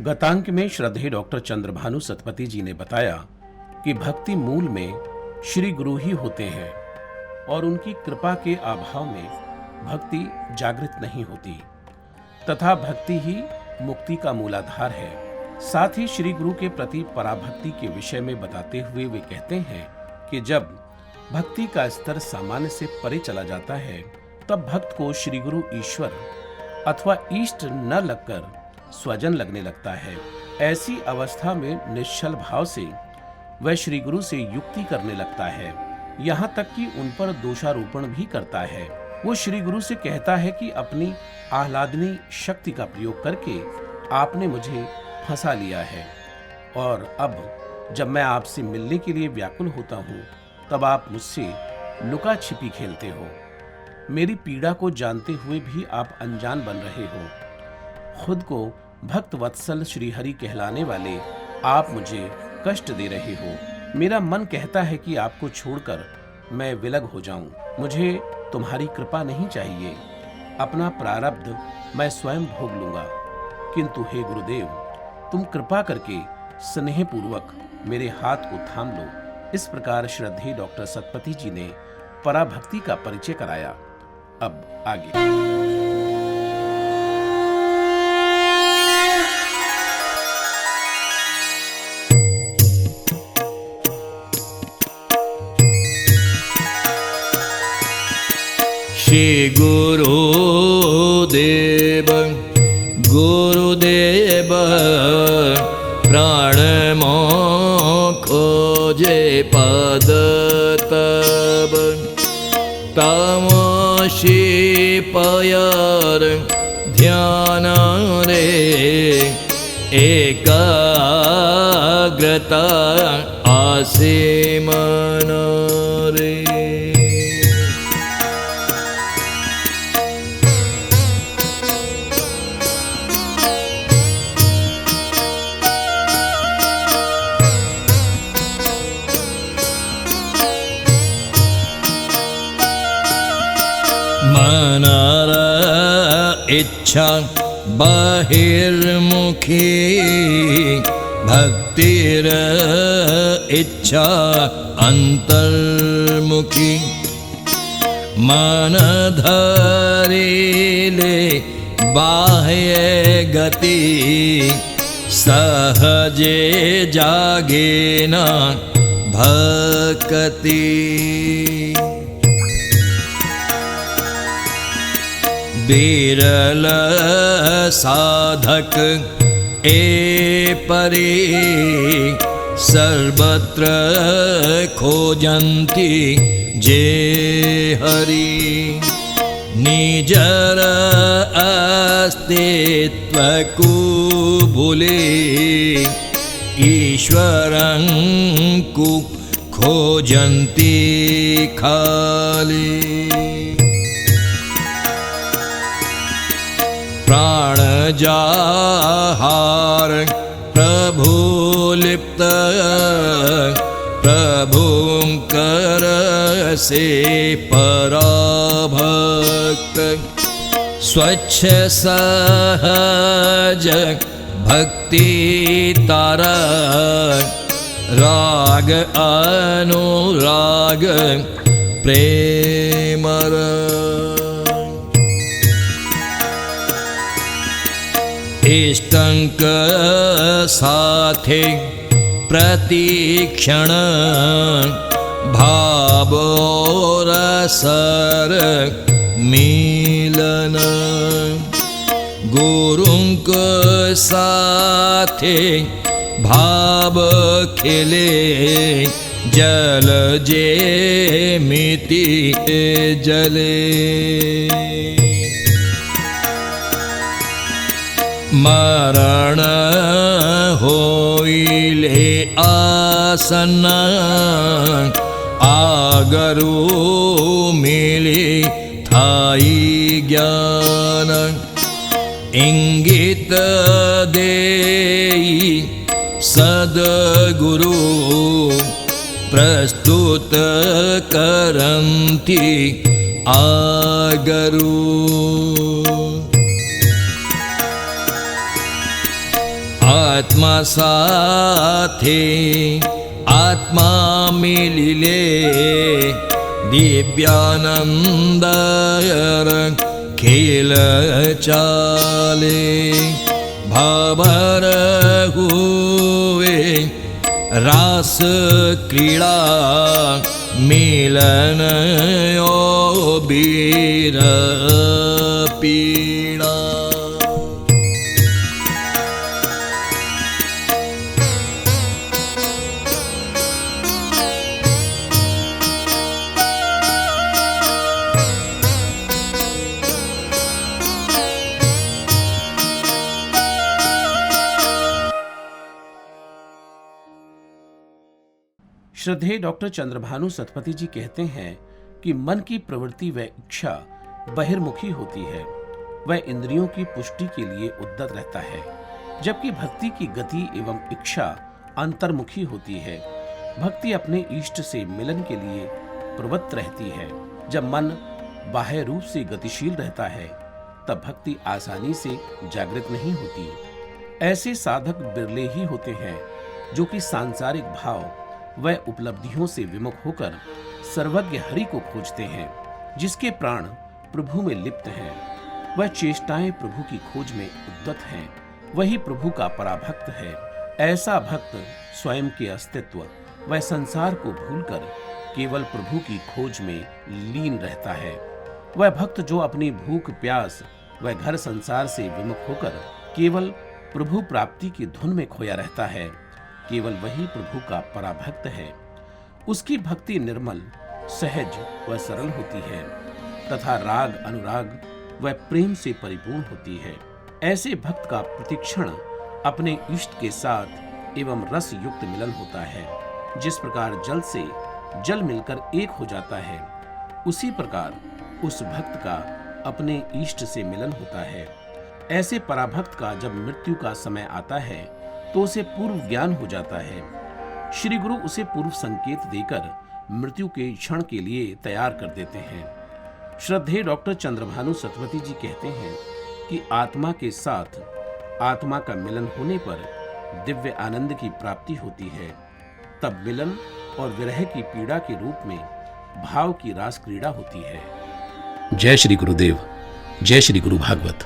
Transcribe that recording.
गतांक में श्रद्धेय डॉक्टर चंद्रभानु सतपथी जी ने बताया कि भक्ति मूल में श्री गुरु ही होते हैं और उनकी कृपा के अभाव में भक्ति जागृत नहीं होती तथा भक्ति ही मुक्ति का मूलाधार है। साथ ही श्री गुरु के प्रति पराभक्ति के विषय में बताते हुए वे कहते हैं कि जब भक्ति का स्तर सामान्य से परे चला जाता है तब भक्त को श्री गुरु ईश्वर अथवा इष्ट न लगकर स्वजन लगने लगता है। ऐसी अवस्था में निश्चल भाव से वह श्री गुरु से युक्ति करने लगता है, यहाँ तक कि उन पर दोषारोपण भी करता है। वो श्री गुरु से कहता है कि अपनी आह्लादनी शक्ति का प्रयोग करके आपने मुझे फंसा लिया है और अब जब मैं आपसे मिलने के लिए व्याकुल होता हूँ तब आप मुझसे लुका छिपी खेलते हो। मेरी पीड़ा को जानते हुए भी आप अनजान बन रहे हो। खुद को भक्त वत्सल श्रीहरि कहलाने वाले आप मुझे कष्ट दे रहे हो। मेरा मन कहता है कि आपको छोड़कर मैं विलग हो जाऊं। मुझे तुम्हारी कृपा नहीं चाहिए, अपना प्रारब्ध मैं स्वयं भोग लूंगा। किंतु हे गुरुदेव, तुम कृपा करके स्नेहपूर्वक मेरे हाथ को थाम लो। इस प्रकार श्रद्धेय डॉक्टर सतपथी जी ने पराभक्ति का परिचय कराया। अब आगे श्री गुरुदेव गुरुदेव प्राण खोजे पद तब तमसी पयर ध्यान रे एकाग्रता आसीमन रे। मनर इच्छा बहिर्मुखी भक्तिर इच्छा अंतर्मुखी। मन धरिले बाह्य गति सहजे जागे न भक्ति। विरल साधक ए परे सर्वत्र खोजन्ति जे हरि। निजर अस्तित्व को भूले ईश्वरं को खोजन्ति खाली। प्राण जाहार प्रभु लिप्त प्रभुं कर से पराभक्त। स्वच्छ सहज भक्ति तारा राग अनुराग प्रेमर। इष्टंक साथे प्रतिक्षण भाव रसर मिलन। गुरुंक साथे भाव खेले जल जे मिति जले। मरण होइले आसन्न आगरु मिली थाई ज्ञान। इंगित देई सद्गुरु प्रस्तुत करन्ति आगरु। આત્મા સાથે આત્મા મેલી લે દિવ્યાનંદયર ખેલ ચાલે ભાબર હુએ રાસ ક્રીડા મિલન બીર પીડા. श्रद्धेय डॉक्टर चंद्रभानु सतपथी जी कहते हैं कि मन की प्रवृत्ति व इच्छा बहिर्मुखी होती है, वह इंद्रियों की पुष्टि के लिए उद्यत रहता है, जबकि भक्ति की गति एवं इच्छा अंतर्मुखी होती है। भक्ति अपने इष्ट से मिलन के लिए प्रवृत्त रहती है। जब मन बाह्य रूप से गतिशील रहता है तब भक्ति आसानी से जागृत नहीं होती। ऐसे साधक बिरले ही होते हैं जो कि सांसारिक भाव व उपलब्धियों से विमुख होकर सर्वज्ञ हरि को खोजते हैं, जिसके प्राण प्रभु में लिप्त हैं। वह चेष्टाएं प्रभु की खोज में उद्यत हैं, वही प्रभु का पराभक्त है। ऐसा भक्त स्वयं के अस्तित्व व संसार को भूलकर केवल प्रभु की खोज में लीन रहता है। वह भक्त जो अपनी भूख प्यास व घर संसार से विमुख होकर केवल प्रभु प्राप्ति की धुन में खोया रहता है, केवल वही प्रभु का पराभक्त है। उसकी भक्ति निर्मल, सहज व सरल होती है तथा राग अनुराग व प्रेम से परिपूर्ण होती है। ऐसे भक्त का प्रतिक्षण अपने इष्ट के साथ एवं रस युक्त मिलन होता है। जिस प्रकार जल से जल मिलकर एक हो जाता है, उसी प्रकार उस भक्त का अपने इष्ट से मिलन होता है। ऐसे पराभक्त का जब मृत्यु का समय आता है तो उसे पूर्व ज्ञान हो जाता है। श्री गुरु उसे पूर्व संकेत देकर मृत्यु के क्षण के लिए तैयार कर देते हैं। श्रद्धेय डॉक्टर चंद्रभानु सतपथी जी कहते हैं कि आत्मा के साथ आत्मा का मिलन होने पर दिव्य आनंद की प्राप्ति होती है। तब मिलन और विरह की पीड़ा के रूप में भाव की रास क्रीड़ा होती है। जय श्री गुरुदेव, जय श्री गुरु भागवत।